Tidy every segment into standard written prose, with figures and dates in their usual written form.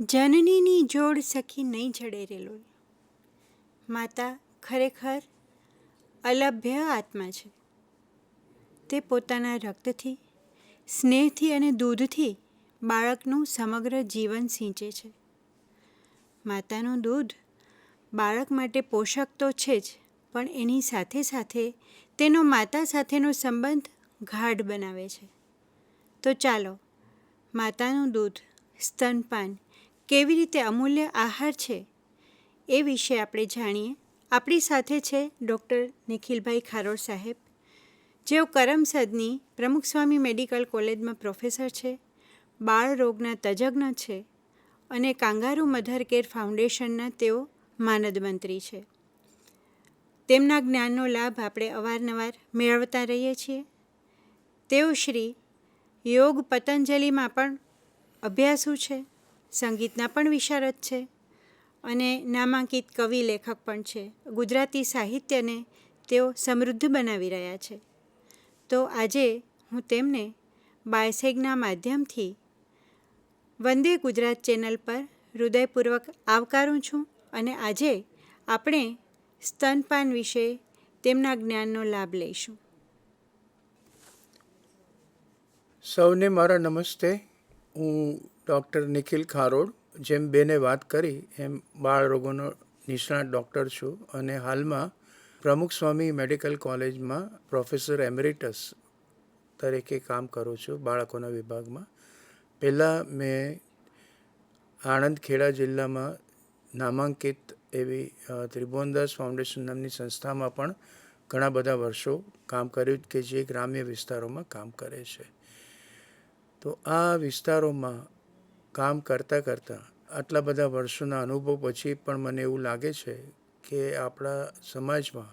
જનનીની જોડ સખી નહીં જડે રે લોલ. માતા ખરેખર અલભ્ય આત્મા છે. તે પોતાના રક્તથી, સ્નેહથી અને દૂધથી બાળકનું સમગ્ર જીવન સિંચે છે. માતાનું દૂધ બાળક માટે પોષક તો છે જ, પણ એની સાથે સાથે તેનો માતા સાથેનો સંબંધ ગાઢ બનાવે છે. તો ચાલો, માતાનું દૂધ, સ્તનપાન કેવી રીતે અમૂલ્ય આહાર છે એ વિશે આપણે જાણીએ. આપણી સાથે છે ડૉક્ટર નિખિલભાઈ ખારોડ સાહેબ, જેઓ કરમસદની પ્રમુખ સ્વામી મેડિકલ કોલેજમાં પ્રોફેસર છે, બાળ રોગના તજજ્ઞ છે અને કાંગારૂ મધર કેર ફાઉન્ડેશનના તેઓ માનદ મંત્રી છે. તેમના જ્ઞાનનો લાભ આપણે અવારનવાર મેળવતા રહીએ છીએ. તેઓ શ્રી યોગ પતંજલિમાં પણ અભ્યાસુ છે, સંગીતના પણ વિશારદ છે અને નામાંકિત કવિ લેખક પણ છે. ગુજરાતી સાહિત્યને તેઓ સમૃદ્ધ બનાવી રહ્યા છે. તો આજે હું તેમને બાયસેગના માધ્યમથી વંદે ગુજરાત ચેનલ પર હૃદયપૂર્વક આવકારું છું અને આજે આપણે સ્તનપાન વિશે તેમના જ્ઞાનનો લાભ લઈશું. સૌને મારા નમસ્તે. હું ડૉક્ટર નિખિલ ખારોડ, જેમ બેને વાત કરી એમ બાળ રોગોનો નિષ્ણાત ડૉક્ટર છું અને હાલમાં પ્રમુખ સ્વામી મેડિકલ કોલેજમાં પ્રોફેસર એમેરિટસ તરીકે કામ કરું છું બાળકોના વિભાગમાં. પહેલાં મેં આણંદ ખેડા જિલ્લામાં નામાંકિત એવી ત્રિભુવનદાસ ફાઉન્ડેશન નામની સંસ્થામાં પણ ઘણા બધા વર્ષો કામ કર્યું કે જે ગ્રામ્ય વિસ્તારોમાં કામ કરે છે. તો આ વિસ્તારોમાં કામ કરતાં કરતાં આટલા બધા વર્ષોના અનુભવ પછી પણ મને એવું લાગે છે કે આપણા સમાજમાં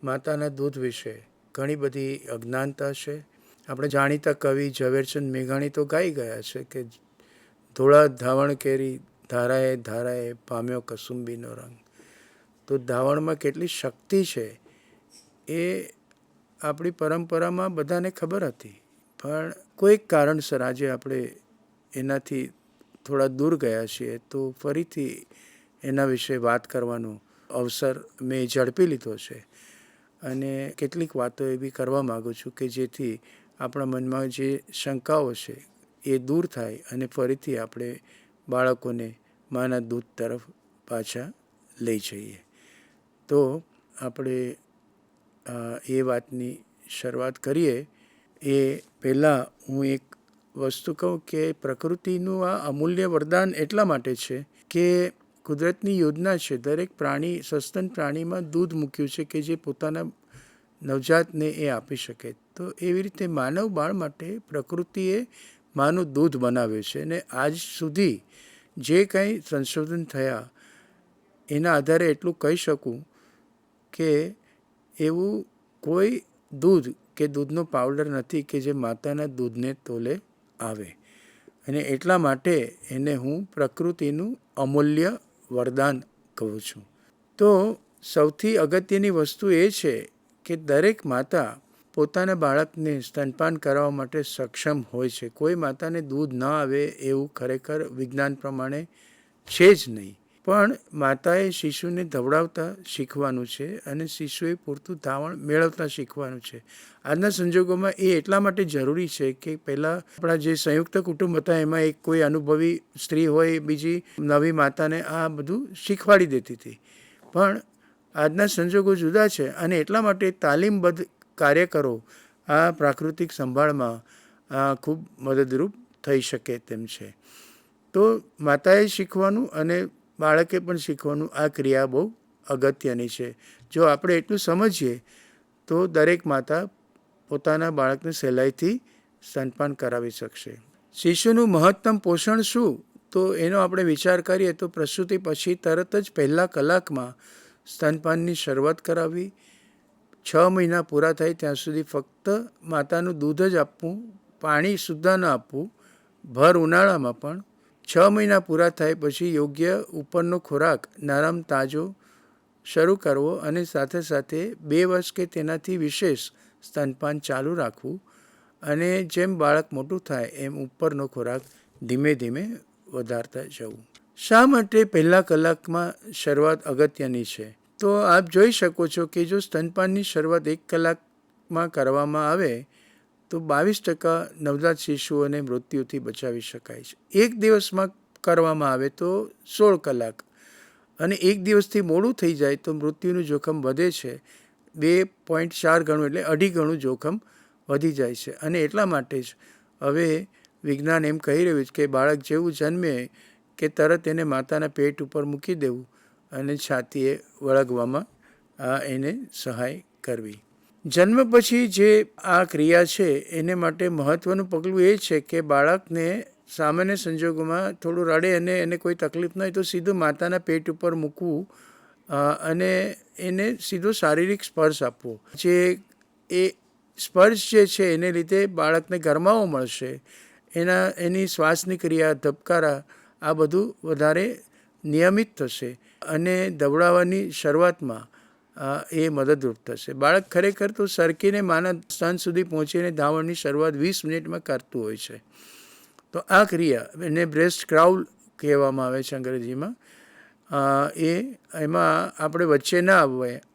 માતાના દૂધ વિશે ઘણી બધી અજ્ઞાનતા છે. આપણે જાણીતા કવિ ઝવેરચંદ મેઘાણી તો ગાઈ ગયા છે કે ધોળા ધાવણ કેરી ધારાએ ધારાએ પામ્યો કસુંબીનો રંગ. તો ધાવણમાં કેટલી શક્તિ છે એ આપણી પરંપરામાં બધાને ખબર હતી, પણ કોઈક કારણસર આજે આપણે એનાથી થોડા દૂર ગયા છીએ. તો ફરીથી એના વિશે વાત કરવાનો અવસર મેં ઝડપી લીધો છે અને કેટલીક વાતો એવી કરવા માગું છું કે જેથી આપણા મનમાં જે શંકાઓ છે એ દૂર થાય અને ફરીથી આપણે બાળકોને માના દૂધ તરફ પાછા લઈ જઈએ. તો આપણે એ વાતની શરૂઆત કરીએ. એ પહેલાં હું એક વસ્તુ કહું કે પ્રકૃતિનું આ અમૂલ્ય વરદાન એટલા માટે છે કે કુદરતની યોજના છે. દરેક પ્રાણી, સસ્તન પ્રાણીમાં દૂધ મૂક્યું છે કે જે પોતાના નવજાતને એ આપી શકે. તો એવી રીતે માનવ બાળ માટે પ્રકૃતિએ માનું દૂધ બનાવ્યું છે અને આજ સુધી જે કંઈ સંશોધન થયા એના આધારે એટલું કહી શકું કે એવું કોઈ દૂધ કે દૂધનો પાવડર નથી કે જે માતાના દૂધને તોલે આવે. અને એટલા માટે એને હું પ્રકૃતિનું અમૂલ્ય વરદાન કહું છું. તો સૌથી અગત્યની વસ્તુ એ છે કે દરેક માતા પોતાના બાળકને સ્તનપાન કરાવવા માટે સક્ષમ હોય છે. કોઈ માતાને દૂધ ન આવે એવું ખરેખર વિજ્ઞાન પ્રમાણે છે જ નહીં. પણ માતાએ શિશુને ધવડાવતા શીખવાનું છે અને શિશુએ પૂરતું ધાવણ મેળવતા શીખવાનું છે. આજના સંજોગોમાં એ એટલા માટે જરૂરી છે કે પહેલાં આપણા જે સંયુક્ત કુટુંબ હતા એમાં એક કોઈ અનુભવી સ્ત્રી હોય, બીજી નવી માતાને આ બધું શીખવાડી દેતી હતી. પણ આજના સંજોગો જુદા છે અને એટલા માટે તાલીમબદ્ધ કાર્યકરો આ પ્રાકૃતિક સંભાળમાં ખૂબ મદદરૂપ થઈ શકે તેમ છે. તો માતાએ શીખવાનું અને બાળકે પણ શીખવાનું, આ ક્રિયા બહુ અગત્યની છે. જો આપણે એટલું સમજીએ તો દરેક માતા પોતાના બાળકને સહેલાઈથી સ્તનપાન કરાવી શકશે. શિશુનું મહત્તમ પોષણ શું? તો એનો આપણે વિચાર કરીએ તો પ્રસૂતિ પછી તરત જ પહેલા કલાકમાં સ્તનપાનની શરૂઆત કરાવવી. 6 મહિના પૂરા થાય ત્યાં સુધી ફક્ત માતાનું દૂધ જ આપવું, પાણી સુદ્ધા ન આપવું, ભર ઉનાળામાં પણ. 6 મહિના પૂરા થાય પછી યોગ્ય ઉપરનો ખોરાક નરમ તાજો શરૂ કરવો અને સાથે સાથે 2 વર્ષ કે તેનાથી વિશેષ સ્તનપાન ચાલુ રાખવું. અને જેમ બાળક મોટું થાય એમ ઉપરનો ખોરાક ધીમે ધીમે વધારતા જવું. શા માટે પહેલા કલાકમાં શરૂઆત અગત્યની છે? તો આપ જોઈ શકો છો કે જો સ્તનપાનની શરૂઆત 1 કલાકમાં કરવામાં આવે તો 22% નવજાત શિશુઓને મૃત્યુથી બચાવી શકાય છે. 1 દિવસમાં કરવામાં આવે તો 16 કલાક, અને 1 દિવસથી મોડું થઈ જાય તો મૃત્યુનું જોખમ વધે છે. 2.4 ગણું એટલે 2.5 ગણું જોખમ વધી જાય છે. અને એટલા માટે જ હવે વિજ્ઞાન એમ કહી રહ્યું છે કે બાળક જેવું જન્મે કે તરત એને માતાના પેટ ઉપર મૂકી દેવું અને છાતીએ વળગવામાં એને સહાય કરવી. જન્મ પછી જે આ ક્રિયા છે એને માટે મહત્ત્વનું પગલું એ છે કે બાળકને સામાન્ય સંજોગોમાં થોડું રડે અને એને કોઈ તકલીફ ન હોય તો સીધું માતાના પેટ ઉપર મૂકવું અને એને સીધો શારીરિક સ્પર્શ આપવો. જે એ સ્પર્શ જે છે એને લીધે બાળકને ગરમાવો મળશે, એની શ્વાસની ક્રિયા, ધબકારા, આ બધું વધારે નિયમિત થશે અને દવડાવવાની શરૂઆતમાં એ મદદરૂપ થશે. બાળક ખરેખર તો સરકીને માના સ્તન સુધી પહોંચીને ધાવણની શરૂઆત 20 મિનિટમાં કરતું હોય છે. તો આ ક્રિયા એને બ્રેસ્ટ ક્રાઉલ કહેવામાં આવે છે અંગ્રેજીમાં. એમાં આપણે વચ્ચે ના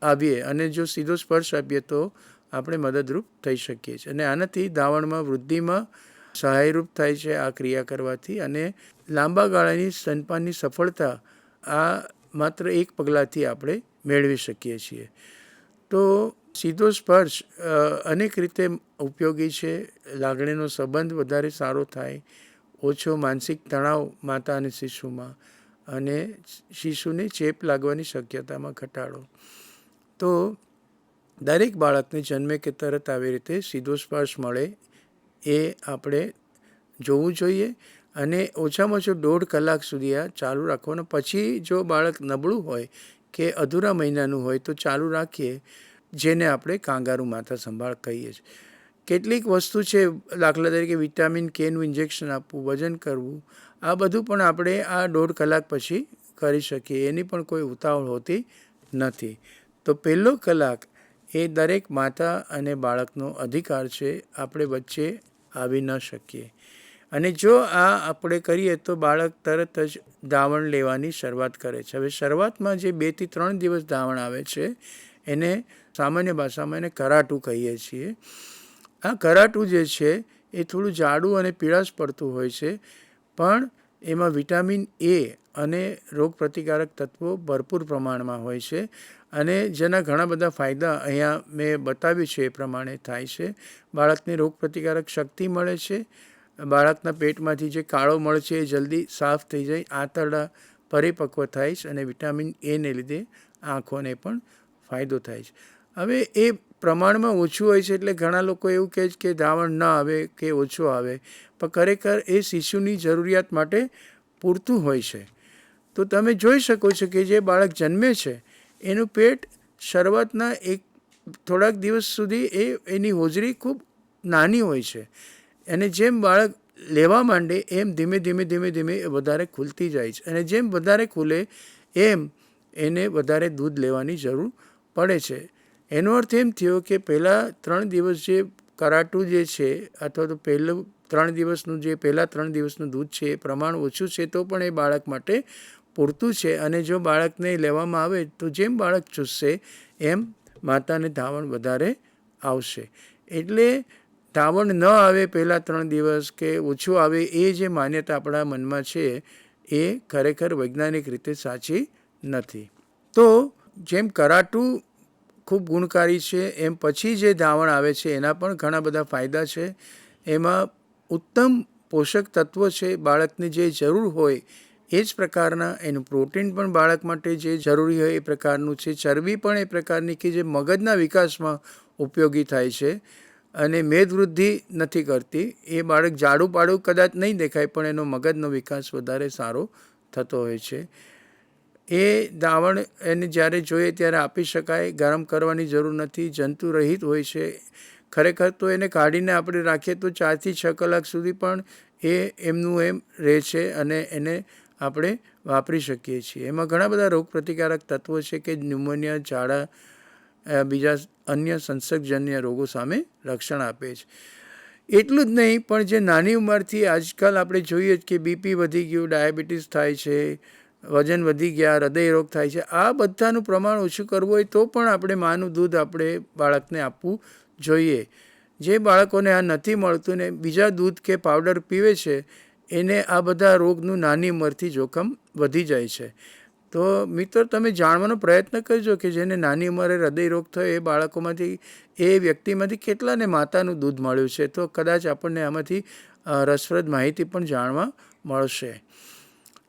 આવીએ અને જો સીધો સ્પર્શ આપીએ તો આપણે મદદરૂપ થઈ શકીએ છીએ. અને આનાથી ધાવણમાં વૃદ્ધિમાં સહાયરૂપ થાય છે આ ક્રિયા કરવાથી. અને લાંબા ગાળાની સ્તનપાનની સફળતા આ માત્ર 1 પગલાંથી આપણે મેળવી શકીએ છીએ. તો સીધો સ્પર્શ અનેક રીતે ઉપયોગી છે. લાગણીનો સંબંધ વધારે સારો થાય, ઓછો માનસિક તણાવ માતા અને શિશુમાં, અને શિશુને ચેપ લાગવાની શક્યતામાં ઘટાડો. તો દરેક બાળકને જન્મે કે તરત આવી રીતે સીધો સ્પર્શ મળે એ આપણે જોવું જોઈએ. અને ઓછામાં ઓછો 1.5 કલાક સુધી આ ચાલુ રાખવાનું. પછી જો બાળક નબળું હોય કે અધૂરા મહિનાનું હોય તો ચાલુ રાખીએ, જેને આપણે કાંગારૂ માતા સંભાળ કહીએ છીએ. કેટલીક વસ્તુ છે, દાખલા તરીકે વિટામિન કેનું ઇન્જેક્શન આપવું, વજન કરવું, આ બધું પણ આપણે આ 1.5 કલાક પછી કરી શકીએ. એની પણ કોઈ ઉતાવળ હોતી નથી. તો પહેલો કલાક એ દરેક માતા અને બાળકનો અધિકાર છે. આપણે વચ્ચે આવી ન શકીએ. અને જો આ આપણે કરીએ તો બાળક તરત જ ધાવણ લેવાની શરૂઆત કરે છે. હવે શરૂઆતમાં જે 2 થી 3 દિવસ ધાવણ આવે છે એને સામાન્ય ભાષામાં એને કરાટું કહીએ છીએ. આ કરાટું જે છે એ થોડું જાડું અને પીળાશ પડતું હોય છે, પણ એમાં વિટામિન એ અને રોગપ્રતિકારક તત્વો ભરપૂર પ્રમાણમાં હોય છે. અને જેના ઘણા બધા ફાયદા અહીંયા મેં બતાવ્યું છે એ પ્રમાણે થાય છે. બાળકને રોગપ્રતિકારક શક્તિ મળે છે. બાળકના પેટમાંથી જે કાળો મળ છે એ જલ્દી સાફ થઈ જાય, આંતરડા પરિપક્વ થાય છે, અને વિટામિન એને લીધે આંખોને પણ ફાયદો થાય છે. હવે એ પ્રમાણમાં ઓછું હોય છે એટલે ઘણા લોકો એવું કહે છે કે ધાવણ ન આવે કે ઓછું આવે, પણ ખરેખર એ શિશુની જરૂરિયાત માટે પૂરતું હોય છે. તો તમે જોઈ શકો છો કે જે બાળક જન્મે છે એનું પેટ શરૂઆતના થોડાક દિવસ સુધી એની હોજરી ખૂબ નાની હોય છે, અને જેમ બાળક લેવા માંડે એમ ધીમે ધીમે વધારે ખુલતી જાય છે. અને જેમ વધારે ખુલે એમ એને વધારે દૂધ લેવાની જરૂર પડે છે. એનો અર્થ એમ થયો કે પહેલાં 3 દિવસ જે કરાટું જે છે, અથવા તો પહેલાં 3 દિવસનું દૂધ છે એ પ્રમાણ ઓછું છે તો પણ એ બાળક માટે પૂરતું છે. અને જો બાળકને લેવામાં આવે તો જેમ બાળક ચૂસશે એમ માતાને ધાવણ વધારે આવશે. એટલે ધાવણ ન આવે પહેલાં 3 દિવસ કે ઓછું આવે એ જે માન્યતા આપણા મનમાં છે એ ખરેખર વૈજ્ઞાનિક રીતે સાચી નથી. તો જેમ કરાટું ખૂબ ગુણકારી છે એમ પછી જે ધાવણ આવે છે એના પણ ઘણા બધા ફાયદા છે. એમાં ઉત્તમ પોષક તત્વો છે, બાળકને જે જરૂર હોય એ જ પ્રકારના, એનું પ્રોટીન પણ બાળક માટે જે જરૂરી હોય એ પ્રકારનું છે, ચરબી પણ એ પ્રકારની કે જે મગજના વિકાસમાં ઉપયોગી થાય છે અને મેદવૃદ્ધિ નથી કરતી. એ બાળક જાડું પાડું કદાચ નહીં દેખાય પણ એનો મગજનો વિકાસ વધારે સારો થતો હોય છે. એ ધાવણ એને જ્યારે જોઈએ ત્યારે આપી શકાય, ગરમ કરવાની જરૂર નથી, જંતુ રહિત હોય છે. ખરેખર તો એને કાઢીને આપણે રાખીએ તો 4 થી 6 કલાક સુધી પણ એ એમનું એમ રહે છે અને એને આપણે વાપરી શકીએ છીએ. એમાં ઘણા બધા રોગપ્રતિકારક તત્વો છે કે ન્યુમોનિયા, ઝાડા, બીજા અન્ય સંસર્ગજન્ય રોગો સામે રક્ષણ આપે છે. એટલું જ નહીં, પણ જે નાની ઉંમરથી આજકાલ આપણે જોઈએ કે બીપી વધી ગયું, ડાયાબિટીસ થાય છે, વજન વધી ગયા, હૃદયરોગ થાય છે, આ બધાનું પ્રમાણ ઓછું કરવું હોય તો પણ આપણે માનું દૂધ આપણે બાળકને આપવું જોઈએ. જે બાળકોને આ નથી મળતું ને બીજા દૂધ કે પાવડર પીવે છે એને આ બધા રોગનું નાની ઉંમરથી જોખમ વધી જાય છે. તો મિત્રો, તમે જાણવાનો પ્રયત્ન કરજો કે જેને નાની ઉંમરે હૃદયરોગ થયો એ બાળકોમાંથી, એ વ્યક્તિમાંથી કેટલાને માતાનું દૂધ મળ્યું છે. તો કદાચ આપણને આમાંથી રસપ્રદ માહિતી પણ જાણવા મળશે.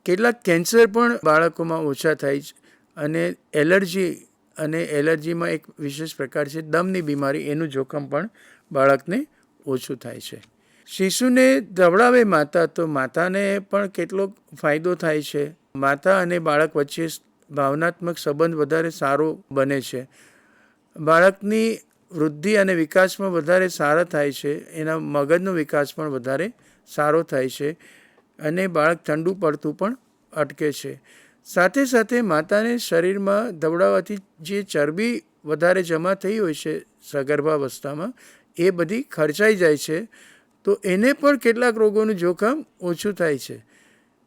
કેટલાક કેન્સર પણ બાળકોમાં ઓછા થાય છે, અને એલર્જીમાં એક વિશેષ પ્રકાર છે દમની બીમારી, એનું જોખમ પણ બાળકને ઓછું થાય છે. શિશુને ધવડાવે માતા તો માતાને પણ કેટલો ફાયદો થાય છે. માતા અને બાળક વચ્ચે ભાવનાત્મક સંબંધ વધારે સારો બને છે. બાળકની વૃદ્ધિ અને વિકાસમાં વધારે સારા થાય છે. એના મગજનો વિકાસ પણ વધારે સારો થાય છે, અને બાળક ઠંડુ પડતું પણ અટકે છે. સાથે સાથે માતાને શરીરમાં ધવડાવવાથી જે ચરબી વધારે જમા થઈ હોય છે સગર્ભાવસ્થામાં, એ બધી ખર્ચાઈ જાય છે. તો એને પણ કેટલાક રોગોનું જોખમ ઓછું થાય છે.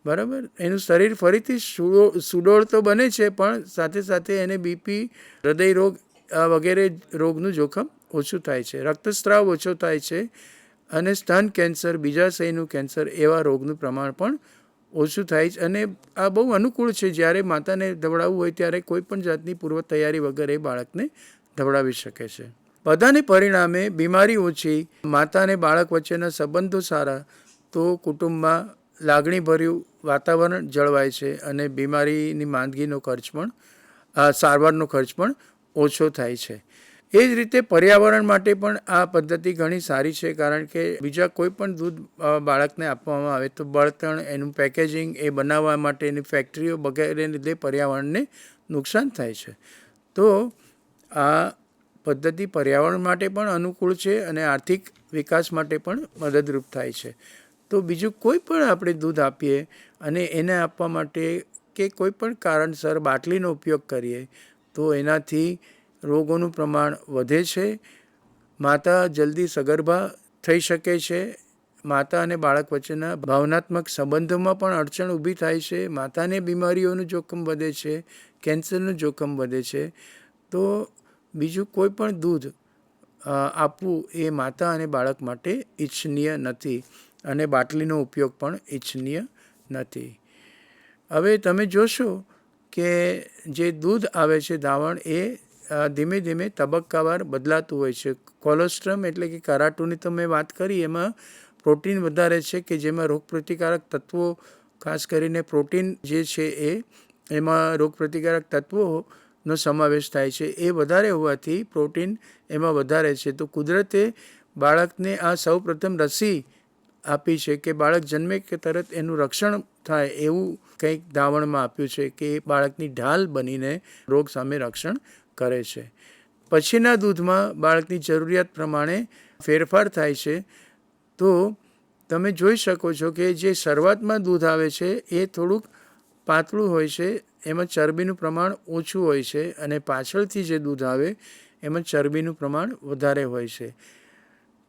બરાબર, એનું શરીર ફરીથી સુડોળ તો બને છે, પણ સાથે સાથે એને બીપી, હૃદયરોગ વગેરે રોગનું જોખમ ઓછું થાય છે. રક્તસ્રાવ ઓછો થાય છે, અને સ્તન કેન્સર, બીજાશયનું કેન્સર, એવા રોગનું પ્રમાણ પણ ઓછું થાય છે. અને આ બહુ અનુકૂળ છે. જ્યારે માતાને ધવડાવવું હોય ત્યારે કોઈ પણ જાતની પૂર્વ તૈયારી વગર એ બાળકને ધવડાવી શકે છે. બધાને પરિણામે બીમારી ઓછી, માતા અને બાળક વચ્ચેના સંબંધો સારા, તો કુટુંબમાં લાગણીભર્યું વાતાવરણ જળવાય છે, અને બીમારીની માંદગીનો ખર્ચ પણ, સારવારનો ખર્ચ પણ ઓછો થાય છે. એ જ રીતે પર્યાવરણ માટે પણ આ પદ્ધતિ ઘણી સારી છે, કારણ કે બીજા કોઈ પણ દૂધ બાળકને આપવામાં આવે તો બળતણ, એનું પેકેજિંગ, એ બનાવવા માટેની ફેક્ટરીઓ વગેરેને લીધે પર્યાવરણને નુકસાન થાય છે. તો આ પદ્ધતિ પર્યાવરણ માટે પણ અનુકૂળ છે, અને આર્થિક વિકાસ માટે પણ મદદરૂપ થાય છે. તો બીજું કોઈ પણ આપણે દૂધ આપીએ અને એને આપવા માટે કે કોઈ પણ કારણસર બાટલીનો ઉપયોગ કરીએ તો એનાથી રોગોનું પ્રમાણ વધે છે. માતા જલ્દી સગર્ભા થઈ શકે છે. માતા અને બાળક વચ્ચેના ભાવનાત્મક સંબંધોમાં પણ અડચણ ઊભી થાય છે. માતાને બીમારીઓનું જોખમ વધે છે, કેન્સરનું જોખમ વધે છે. તો બીજું કોઈ પણ દૂધ આપવું એ માતા અને બાળક માટે ઈચ્છનીય નથી, અને બાટલીનો ઉપયોગ પણ ઈચ્છનીય નથી. હવે તમે જોશો કે જે દૂધ આવે છે ધાવણ, એ ધીમે ધીમે તબક્કાવાર બદલાતું હોય છે. કોલોસ્ટ્રમ એટલે કે કરાટુની તો મેં વાત કરી, એમાં પ્રોટીન વધારે છે કે જેમાં રોગપ્રતિકારક તત્વો, ખાસ કરીને પ્રોટીન જે છે એમાં રોગપ્રતિકારક તત્વોનો સમાવેશ થાય છે. એ વધારે હોવાથી પ્રોટીન એમાં વધારે છે. તો કુદરતે બાળકને આ સૌ પ્રથમ રસી આપી છે કે બાળક જન્મે કે તરત એનું રક્ષણ થાય એવું કંઈક ધાવણમાં આપ્યું છે, કે એ બાળકની ઢાલ બનીને રોગ સામે રક્ષણ કરે છે. પછીના દૂધમાં બાળકની જરૂરિયાત પ્રમાણે ફેરફાર થાય છે. તો તમે જોઈ શકો છો કે જે શરૂઆતમાં દૂધ આવે છે એ થોડુંક પાતળું હોય છે, એમાં ચરબીનું પ્રમાણ ઓછું હોય છે, અને પાછળથી જે દૂધ આવે એમાં ચરબીનું પ્રમાણ વધારે હોય છે.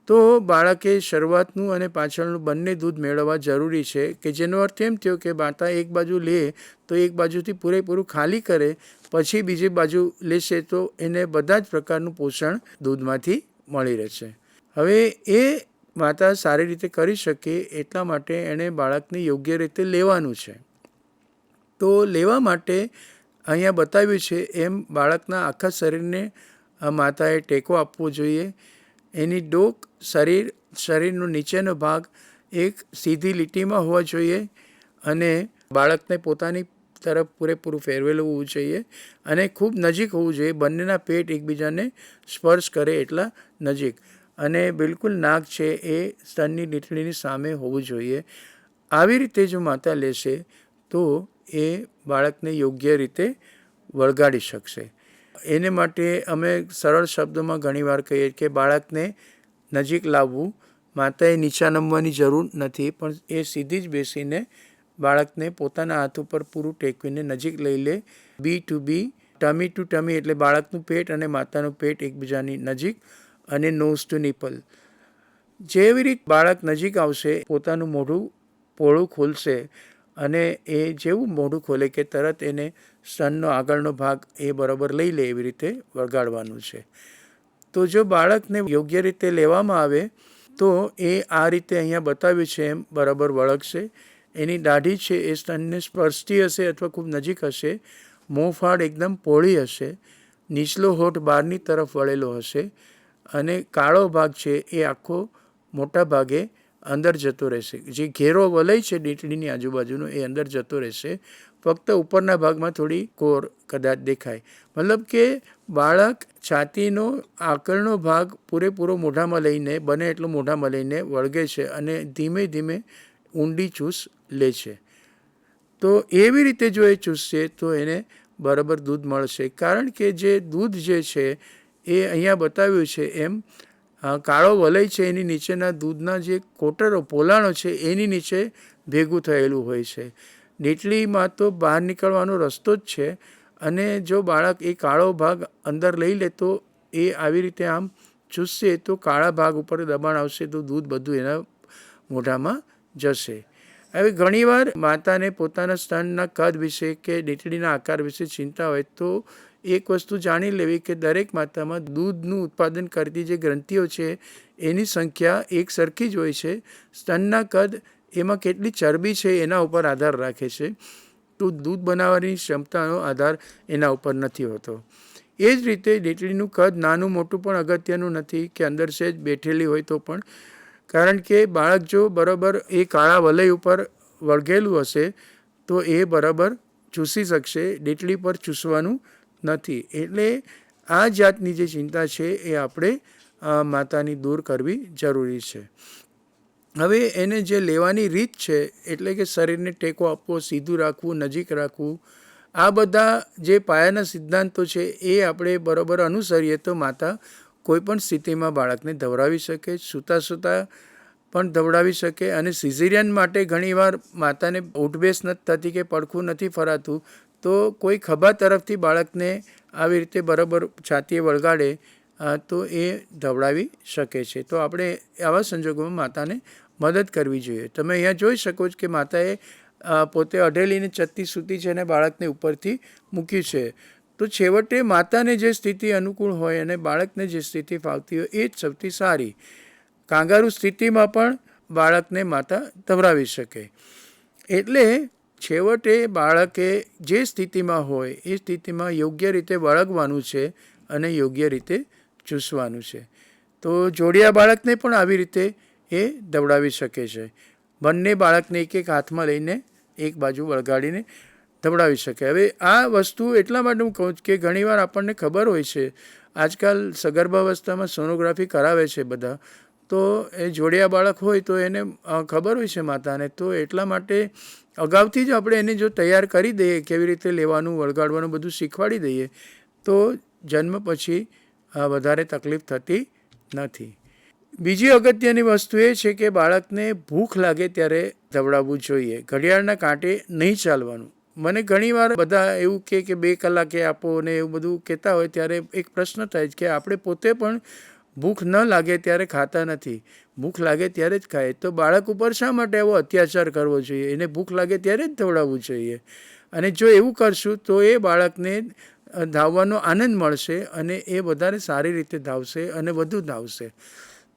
તો બાળકે શરૂઆતનું અને પાછળનું બંને દૂધ મેળવવા જરૂરી છે, કે જેનો અર્થ એમ થયો કે માતા એક બાજુ લે તો એક બાજુથી પૂરેપૂરું ખાલી કરે, પછી બીજી બાજુ લેશે તો એને બધા જ પ્રકારનું પોષણ દૂધમાંથી મળી રહેશે. હવે એ માતા સારી રીતે કરી શકે એટલા માટે એણે બાળકને યોગ્ય રીતે લેવાનું છે. તો લેવા માટે અહીંયા બતાવ્યું છે એમ બાળકના આખા શરીરને માતાએ ટેકો આપવો જોઈએ. એની ડોક, શરીરનો નીચેનો ભાગ એક સીધી લીટીમાં હોવા જોઈએ, અને બાળકને પોતાની તરફ પૂરેપૂરું ફેરવેલું હોવું જોઈએ, અને ખૂબ નજીક હોવું જોઈએ. બંનેના પેટ એકબીજાને સ્પર્શ કરે એટલા નજીક, અને બિલકુલ નાક છે એ સ્તનની લીટણીની સામે હોવું જોઈએ. આવી રીતે જો માતા લેશે તો એ બાળકને યોગ્ય રીતે વળગાડી શકશે. એને માટે અમે સરળ શબ્દોમાં ઘણીવાર કહીએ કે બાળકને નજીક લાવવું. માતાએ નીચા નમવાની જરૂર નથી, પણ એ સીધી જ બેસીને બાળકને પોતાના હાથ ઉપર પૂરું ટેકવીને નજીક લઈ લે. બી ટુ બી, ટમી ટુ ટમી, એટલે બાળકનું પેટ અને માતાનું પેટ એકબીજાની નજીક, અને નોઝ ટુ નિપલ. જેવી રીતે બાળક નજીક આવશે પોતાનું મોઢું પોળું ખોલશે અને એ જેવું મોઢું ખોલે કે તરત એને સ્તનનો આગળનો ભાગ એ બરાબર લઈ લે એવી રીતે વળગાડવાનું છે. તો જો બાળકને યોગ્ય રીતે લેવામાં આવે તો એ આ રીતે અહીંયા બતાવ્યું છે એમ બરાબર વળગશે. એની દાઢી છે એ સ્તનને સ્પર્શતી હશે અથવા ખૂબ નજીક હશે. મોંફાળ એકદમ પહોળી હશે. નીચલો હોઠ બહારની તરફ વળેલો હશે અને કાળો ભાગ છે એ આખો મોટા ભાગે અંદર જતો રહેશે. જે ઘેરો વલય છે ડીંટડીની આજુબાજુનો એ અંદર જતો રહેશે. ફક્ત ઉપરના ભાગમાં થોડી કોર કદાચ દેખાય. મતલબ કે બાળક છાતીનો આગળનો ભાગ પૂરેપૂરો મોઢામાં લઈને બને એટલો મોઢામાં લઈને વળગે છે અને ધીમે ધીમે ઊંડી ચૂસ લે છે. તો એવી રીતે જો એ ચૂસશે તો એને બરાબર દૂધ મળશે. કારણ કે જે દૂધ જે છે એ અહીંયા બતાવ્યું છે એમ કાળો વલય છે એની નીચેના દૂધના જે કોટરો પોલાણો છે એની નીચે ભેગું થયેલું હોય છે. ડીંટલીમાં તો બહાર નીકળવાનો રસ્તો જ છે અને જો બાળક એ કાળો ભાગ અંદર લઈ લે તો એ આવી રીતે આમ ચૂસશે તો કાળા ભાગ ઉપર દબાણ આવશે તો દૂધ બધું એના મોઢામાં જશે. હવે ઘણીવાર માતાને પોતાના સ્તનના કદ વિશે કે ડીંટડીના આકાર વિશે ચિંતા હોય તો એક વસ્તુ જાણી લેવી કે દરેક માતામાં દૂધનું ઉત્પાદન કરતી જે ગ્રંથિઓ છે એની સંખ્યા એક સરખી જ હોય છે. સ્તનના કદ એમાં કેટલી ચરબી છે એના ઉપર આધાર રાખે છે. તો દૂધ બનાવવાની ક્ષમતાનો આધાર એના ઉપર નથી હોતો. એ જ રીતે ડીંટડીનું કદ નાનું મોટું પણ અગત્યનું નથી કે અંદર સેજ બેઠેલી હોય તો પણ. કારણ કે બાળક જો બરાબર એ કાળા વલય ઉપર વળગેલું હશે તો એ બરાબર ચૂસી શકશે. ડીંટડી પર ચૂસવાનું નથી. એટલે આ જાતની જે ચિંતા છે એ આપણે માતાની દૂર કરવી જરૂરી છે. હવે એને જે લેવાની રીત છે એટલે કે શરીરને ટેકો આપવો, સીધું રાખવું, નજીક રાખવું, આ બધા જે પાયાના સિદ્ધાંતો છે એ આપણે બરાબર અનુસરીએ તો માતા કોઈપણ સ્થિતિમાં બાળકને ધવરાવી શકે, સૂતા સૂતા પણ ધવડાવી શકે. અને સિઝેરિયન માટે ઘણીવાર માતાને ઉઠબેસ નથી થતી કે પડખું નથી ફરાતું તો કોઈ ખભા તરફથી બાળકને આવી રીતે બરાબર છાતીએ વળગાડે તો એ ધવડાવી શકે છે. તો આપણે આવા સંજોગોમાં માતાને મદદ કરવી જોઈએ. તમે અહીંયા જોઈ શકો છો કે માતાએ પોતે અઢેલીને ચત્તી સૂતી છે અને બાળકને ઉપરથી મૂક્યું છે. તો છેવટે માતાને જે સ્થિતિ અનુકૂળ હોય અને બાળકને જે સ્થિતિ ફાવતી હોય એ જ સૌથી સારી. કાંગારૂ સ્થિતિમાં પણ બાળકને માતા ધવરાવી શકે. એટલે છેવટે બાળકે જે સ્થિતિમાં હોય એ સ્થિતિમાં યોગ્ય રીતે વળગવાનું છે અને યોગ્ય રીતે ચૂસવાનું છે. તો જોડિયા બાળકને પણ આવી રીતે એ ધવડાવી શકે છે. બંને બાળકને એક એક હાથમાં લઈને એક બાજુ વળગાડીને ધવડાવી શકે. હવે આ વસ્તુ એટલા માટે હું કહું છું કે ઘણીવાર આપણને ખબર હોય છે, આજકાલ સગર્ભાવસ્થામાં સોનોગ્રાફી કરાવે છે બધા, તો એ જોડિયા બાળક હોય તો એને ખબર હોય છે માતાને, તો એટલા માટે અગાઉથી જ આપણે એને જો તૈયાર કરી દઈએ, કેવી રીતે લેવાનું, વળગાડવાનું બધું શીખવાડી દઈએ તો જન્મ પછી વધારે તકલીફ થતી નથી. બીજી અગત્યની વસ્તુ એ છે કે બાળકને ભૂખ લાગે ત્યારે ધવડાવવું જોઈએ. ઘડિયાળના કાંટે નહીં ચાલવાનું. મને ઘણીવાર બધા એવું કે 2 કલાકે આપો ને એવું બધું કહેતા હોય ત્યારે એક પ્રશ્ન થાય કે આપણે પોતે પણ ભૂખ ન લાગે ત્યારે ખાતા નથી, ભૂખ લાગે ત્યારે જ ખાય. તો બાળક ઉપર શા માટે એવો અત્યાચાર કરવો જોઈએ? એને ભૂખ લાગે ત્યારે જ ધવડાવવું જોઈએ. અને જો એવું કરશું તો એ બાળકને ધાવવાનો આનંદ મળશે અને એ વધારે સારી રીતે ધાવશે અને વધુ ધાવશે.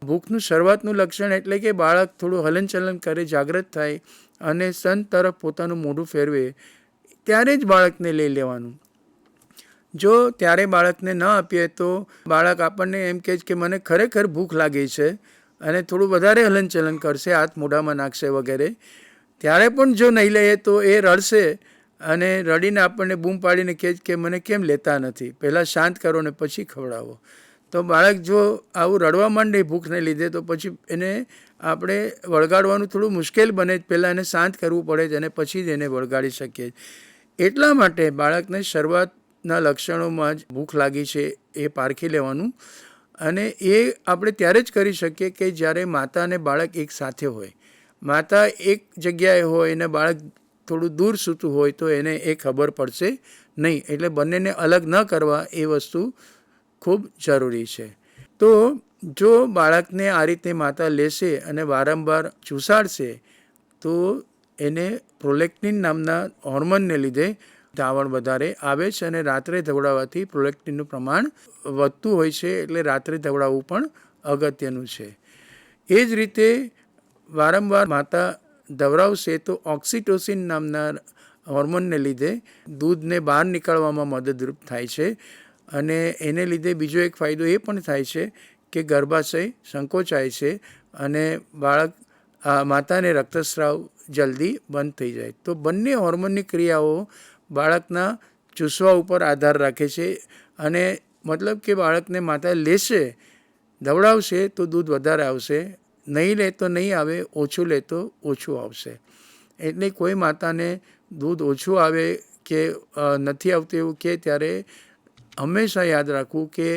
ભૂખનું શરૂઆતનું લક્ષણ એટલે કે બાળક થોડું હલનચલન કરે, જાગૃત થાય અને સ્તન તરફ પોતાનું મોઢું ફેરવે, ત્યારે જ બાળકને લઈ લેવાનું. જો ત્યારે બાળકને ન આપીએ તો બાળક આપણને એમ કહે છે કે મને ખરેખર ભૂખ લાગી છે અને થોડું વધારે હલનચલન કરશે, હાથ મોઢામાં નાખશે વગેરે. ત્યારે પણ જો નહીં લઈએ તો એ રડશે અને રડીને આપણને બૂમ પાડીને કહે કે મને કેમ લેતા નથી, પહેલાં શાંત કરો ને પછી ખવડાવો. તો બાળક જો આવું રડવા માંડે ભૂખને લીધે તો પછી એને આપણે વળગાડવાનું થોડું મુશ્કેલ બને. પહેલાં એને શાંત કરવું પડે અને પછી જ એને વળગાડી શકીએ. એટલા માટે બાળકને શરૂઆતના લક્ષણોમાં જ ભૂખ લાગી છે એ પારખી લેવાનું. અને એ આપણે ત્યારે જ કરી શકીએ કે જ્યારે માતા અને બાળક એક સાથે હોય. માતા એક જગ્યાએ હોય અને બાળક થોડું દૂર સૂતું હોય તો એને એ ખબર પડશે નહીં. એટલે બંનેને અલગ ન કરવા એ વસ્તુ ખૂબ જરૂરી છે. તો જો બાળકને આ રીતે માતા લેશે અને વારંવાર ચૂસાડશે તો એને પ્રોલેક્ટિન નામના હોર્મોનને લીધે ધાવણ વધારે આવે છે અને રાત્રે ધવડાવવાથી પ્રોલેક્ટિનનું પ્રમાણ વધતું હોય છે, એટલે રાત્રે ધવડાવવું પણ અગત્યનું છે. એ જ રીતે વારંવાર માતા ધવડાવશે તો ઓક્સિટોસિન નામના હોર્મોનને લીધે દૂધને બહાર નીકળવામાં મદદરૂપ થાય છે અને એને લીધે બીજો એક ફાયદો એ પણ થાય છે કે ગર્ભાશય સંકોચાય છે અને માતાને રક્તસ્રાવ જલ્દી બંધ થઈ જાય. તો બંને હોર્મોનની ક્રિયાઓ બાળકના ચૂસવા ઉપર આધાર રાખે છે અને મતલબ કે બાળકને માતા લેશે, ધવડાવશે તો દૂધ વધારે આવશે, નહીં લે તો નહીં આવે, ઓછું લે તો ઓછું આવશે. એટલે કોઈ માતાને દૂધ ઓછું આવે કે નથી આવતું એવું કે ત્યારે હંમેશા યાદ રાખવું કે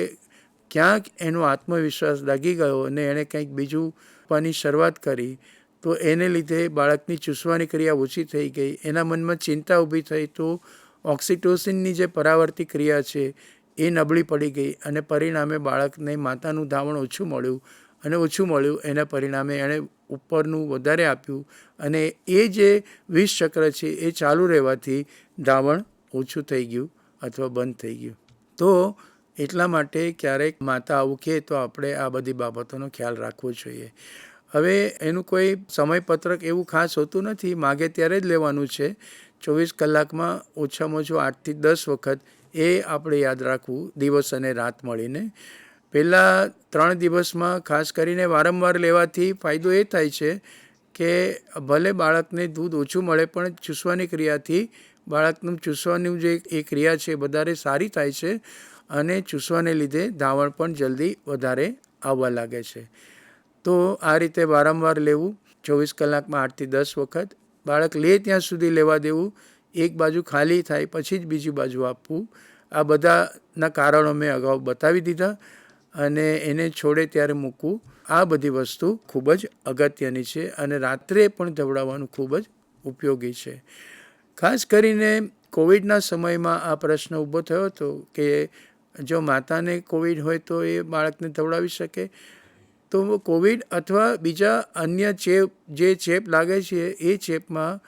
ક્યાંક એનો આત્મવિશ્વાસ લાગી ગયો અને એણે કંઈક બીજું આપવાની શરૂઆત કરી તો એને લીધે બાળકની ચૂસવાની ક્રિયા ઓછી થઈ ગઈ, એના મનમાં ચિંતા ઊભી થઈ તો ઓક્સિટોસિનની જે પરાવર્તી ક્રિયા છે એ નબળી પડી ગઈ અને પરિણામે બાળકને માતાનું ધાવણ ઓછું મળ્યું એના પરિણામે એણે ઉપરનું વધારે આપ્યું અને એ જે વિષ ચક્ર છે એ ચાલુ રહેવાથી ધાવણ ઓછું થઈ ગયું અથવા બંધ થઈ ગયું. તો એટલા માટે ક્યારેક માતા આવું કહે તો આપણે આ બધી બાબતોનો ખ્યાલ રાખવો જોઈએ. હવે એનું કોઈ સમયપત્રક એવું ખાસ હોતું નથી, માગે ત્યારે જ લેવાનું છે. 24 કલાકમાં ઓછામાં ઓછું 8 થી 10 વખત એ આપણે યાદ રાખવું, દિવસ અને રાત મળીને. પહેલાં 3 દિવસમાં ખાસ કરીને વારંવાર લેવાથી ફાયદો એ થાય છે કે ભલે બાળકને દૂધ ઓછું મળે પણ ચૂસવાની ક્રિયાથી બાળકનું ચૂસવાની જે એ ક્રિયા છે વધારે સારી થાય છે અને ચૂસવાને લીધે ધાવણ પણ જલ્દી વધારે આવવા લાગે છે. તો આ રીતે વારંવાર લેવું, 24 કલાકમાં 8 થી 10 વખત. બાળક લે ત્યાં સુધી લેવા દેવું, એક બાજુ ખાલી થાય પછી જ બીજી બાજુ આપવું. આ બધાના કારણો મેં અગાઉ બતાવી દીધા અને એને છોડે ત્યારે મૂકવું. આ બધી વસ્તુ ખૂબ જ અગત્યની છે અને રાત્રે પણ ધવડાવવાનું ખૂબ જ ઉપયોગી છે. ખાસ કરીને કોવિડના સમયમાં આ પ્રશ્ન ઊભો થયો હતો કે જો માતાને કોવિડ હોય તો એ બાળકને ધવડાવી શકે. તો કોવિડ અથવા બીજા અન્ય ચેપ લાગે છે એ ચેપમાં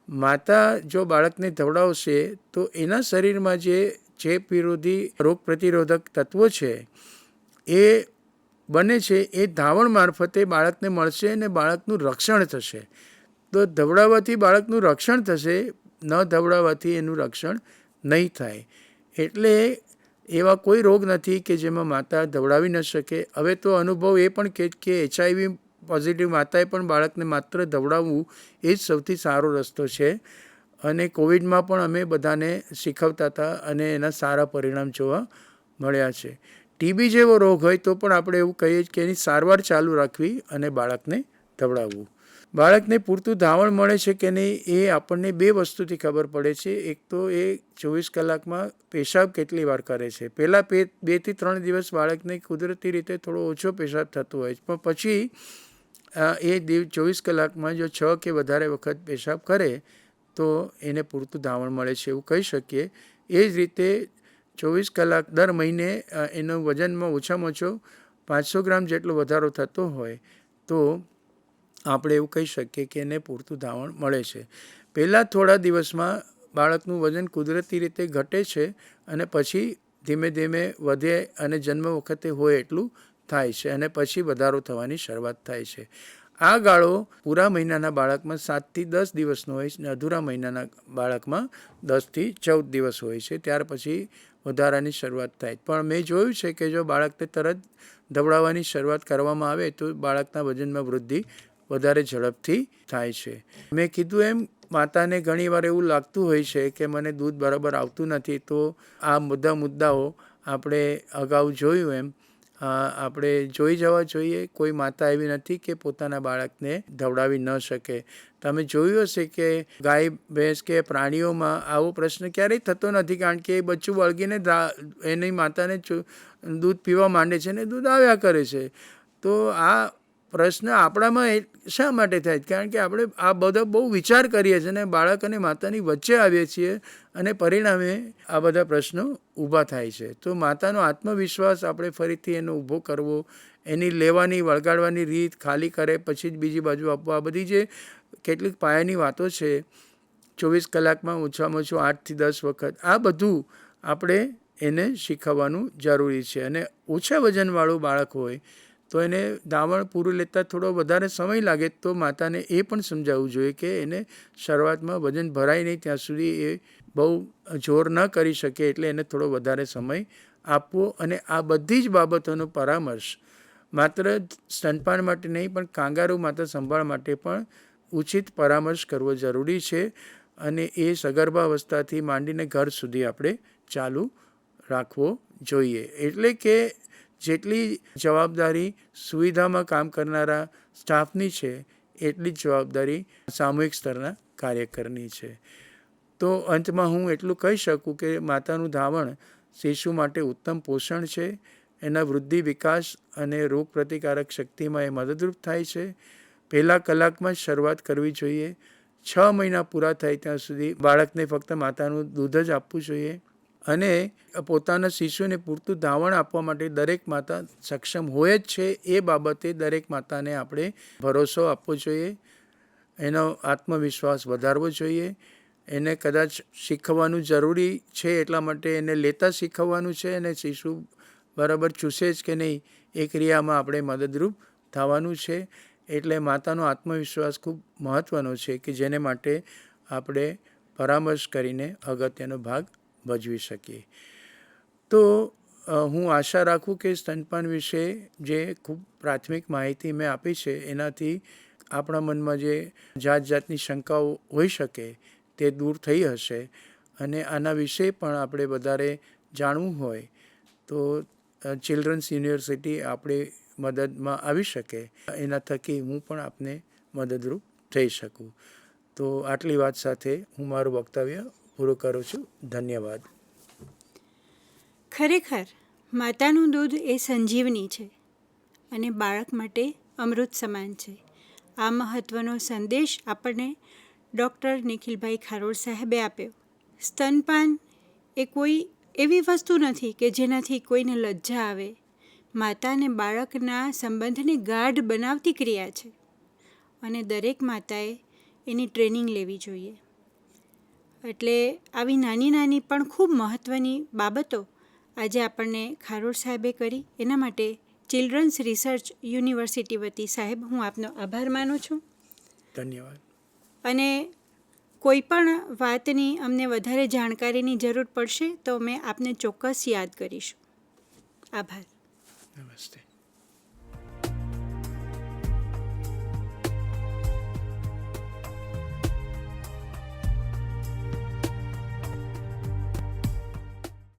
માતા જો બાળકને ધવડાવશે તો એના શરીરમાં જે ચેપ વિરોધી રોગ પ્રતિરોધક તત્વો છે એ બને છે એ ધાવણ મારફતે બાળકને મળશે અને બાળકનું રક્ષણ થશે. તો ધવડાવવાથી બાળકનું રક્ષણ થશે, ન ધવડાવવાથી એનું રક્ષણ નહીં થાય. એટલે એવા કોઈ રોગ નથી કે જેમાં માતા ધવડાવી ન શકે. હવે તો અનુભવ એ પણ કે HIV પોઝિટિવ માતાએ પણ બાળકને માત્ર ધવડાવવું એ જ સૌથી સારો રસ્તો છે અને કોવિડમાં પણ અમે બધાને શીખવતા હતા અને એના સારા પરિણામ જોવા મળ્યા છે. TB જેવો રોગ હોય તો પણ આપણે એવું કહીએ કે એની સારવાર ચાલુ રાખવી અને બાળકને ધવડાવવું. બાળકને પૂરતું ધાવણ મળે છે કે નહીં એ આપણને 2 વસ્તુથી ખબર પડે છે. એક તો એ 24 કલાકમાં પેશાબ કેટલી વાર કરે છે. પહેલાં 2 થી 3 દિવસ બાળકને કુદરતી રીતે થોડો ઓછો પેશાબ થતો હોય છે પણ પછી એ 24 કલાકમાં જો 6 કે વધારે વખત પેશાબ કરે તો એને પૂરતું ધાવણ મળે છે એવું કહી શકીએ. એ જ રીતે 24 કલાક દર મહિને એનું વજનમાં ઓછામાં ઓછો 500 ગ્રામ જેટલો વધારો થતો હોય તો આપણે એવું કહી શકીએ કે એને પૂરતું ધાવણ મળે છે. પહેલાં થોડા દિવસમાં બાળકનું વજન કુદરતી રીતે ઘટે છે અને પછી ધીમે ધીમે વધે અને જન્મ વખતે હોય એટલું થાય છે અને પછી વધારો થવાની શરૂઆત થાય છે. આ ગાળો પૂરા મહિનાના બાળકમાં 7 થી 10 દિવસનો હોય છે અને અધૂરા મહિનાના બાળકમાં 10 થી 14 દિવસ હોય છે. ત્યાર પછી વધારાની શરૂઆત થાય. પણ મેં જોયું છે કે જો બાળકને તરત ધવડાવવાની શરૂઆત કરવામાં આવે તો બાળકના વજનમાં વૃદ્ધિ વધારે ઝડપથી થાય છે. મેં કીધું એમ માતાને ઘણીવાર એવું લાગતું હોય છે કે મને દૂધ બરાબર આવતું નથી. તો આ બધા મુદ્દાઓ આપણે અગાઉ જોયું એમ આપણે જોઈ જવા જોઈએ. કોઈ માતા એવી નથી કે પોતાના બાળકને ધવડાવી ન શકે. તમે જોયું હશે કે ગાય, ભેંસ કે પ્રાણીઓમાં આવો પ્રશ્ન ક્યારેય થતો નથી કારણ કે એ બચ્ચું વળગીને એની માતાને દૂધ પીવા માંડે છે ને દૂધ આવ્યા કરે છે. તો આ પ્રશ્ન આપણામાં શા માટે થાય? કારણ કે આપણે આ બધા બહુ વિચાર કરીએ છીએ અને બાળક અને માતાની વચ્ચે આવીએ છીએ અને પરિણામે આ બધા પ્રશ્નો ઊભા થાય છે. તો માતાનો આત્મવિશ્વાસ આપણે ફરીથી એનો ઊભો કરવો, એની લેવાની વળગાડવાની રીત, ખાલી કરે પછી જ બીજી બાજુ આપવો, આ બધી જે કેટલીક પાયાની વાતો છે, 24 કલાકમાં ઓછામાં ઓછું 8 થી 10 વખત, આ બધું આપણે એને શીખવવાનું જરૂરી છે. અને ઓછા વજનવાળું બાળક હોય તો એને ધાવણ પૂરું લેતા થોડો વધારે સમય લાગે તો માતાને એ પણ સમજાવવું જોઈએ કે એને શરૂઆતમાં વજન ભરાય નહીં ત્યાં સુધી એ બહુ જોર ન કરી શકે, એટલે એને થોડો વધારે સમય આપવો. અને આ બધી જ બાબતોનો પરામર્શ માત્ર સ્તનપાન માટે નહીં પણ કાંગારૂ માતા સંભાળ માટે પણ ઉચિત પરામર્શ કરવો જરૂરી છે. અને એ સગર્ભાવસ્થાથી માંડીને ઘર સુધી આપણે ચાલુ રાખવો જોઈએ. એટલે કે જેટલી જવાબદારી સુવિધામાં કામ કરનારા સ્ટાફની છે એટલી જ જવાબદારી સામૂહિક સ્તરના કાર્યકરની છે. તો અંતમાં હું એટલું કહી શકું કે માતાનું ધાવણ શિશુ માટે ઉત્તમ પોષણ છે. એના વૃદ્ધિ, વિકાસ અને રોગ પ્રતિકારક શક્તિમાં એ મદદરૂપ થાય છે. પહેલા કલાકમાં જ શરૂઆત કરવી જોઈએ. 6 મહિના પૂરા થાય ત્યાં સુધી બાળકને ફક્ત માતાનું દૂધ જ આપવું જોઈએ. અને પોતાના શિશુને પૂરતું ધાવણ આપવા માટે દરેક માતા સક્ષમ હોય જ છે એ બાબતે દરેક માતાને આપણે ભરોસો આપવો જોઈએ, એનો આત્મવિશ્વાસ વધારવો જોઈએ. એને કદાચ શીખવવાનું જરૂરી છે એટલા માટે એને લેતા શીખવવાનું છે, અને શિશુ બરાબર ચૂસે જ કે નહીં એ ક્રિયામાં આપણે મદદરૂપ થવાનું છે. એટલે માતાનો આત્મવિશ્વાસ ખૂબ મહત્ત્વનો છે કે જેને માટે આપણે પરામર્શ કરીને અગત્યનો ભાગ ભજવી શકીએ. તો હું આશા રાખું કે સ્તનપાન વિશે જે ખૂબ પ્રાથમિક માહિતી મેં આપી છે એનાથી આપણા મનમાં જે જાત જાતની શંકાઓ હોઈ શકે તે દૂર થઈ હશે. અને આના વિશે પણ આપણે વધારે જાણવું હોય તો ચિલ્ડ્રન્સ યુનિવર્સિટી આપણે મદદમાં આવી શકે, એના થકી હું પણ આપને મદદરૂપ થઈ શકું. તો આટલી વાત સાથે હું મારું વક્તવ્ય પૂરું કરું છું. ધન્યવાદ. ખરેખર માતાનું દૂધ એ સંજીવની છે અને બાળક માટે અમૃત સમાન છે. આ મહત્ત્વનો સંદેશ આપણને ડૉક્ટર નિખિલભાઈ ખારોડ સાહેબે આપ્યો. સ્તનપાન એ કોઈ એવી વસ્તુ નથી કે જેનાથી કોઈને લજ્જા આવે. માતા અને બાળકના સંબંધને ગાઢ બનાવતી ક્રિયા છે અને દરેક માતાએ એની ટ્રેનિંગ લેવી જોઈએ. એટલે આવી નાની નાની પણ ખૂબ મહત્ત્વની બાબતો આજે આપણને ખારોડ સાહેબે કરી. એના માટે ચિલ્ડ્રન્સ રિસર્ચ યુનિવર્સિટી વતી સાહેબ હું આપનો આભાર માનું છું. ધન્યવાદ. અને કોઈ પણ વાતની અમને વધારે જાણકારીની જરૂર પડશે તો અમે આપને ચોક્કસ યાદ કરીશું. આભાર. નમસ્તે.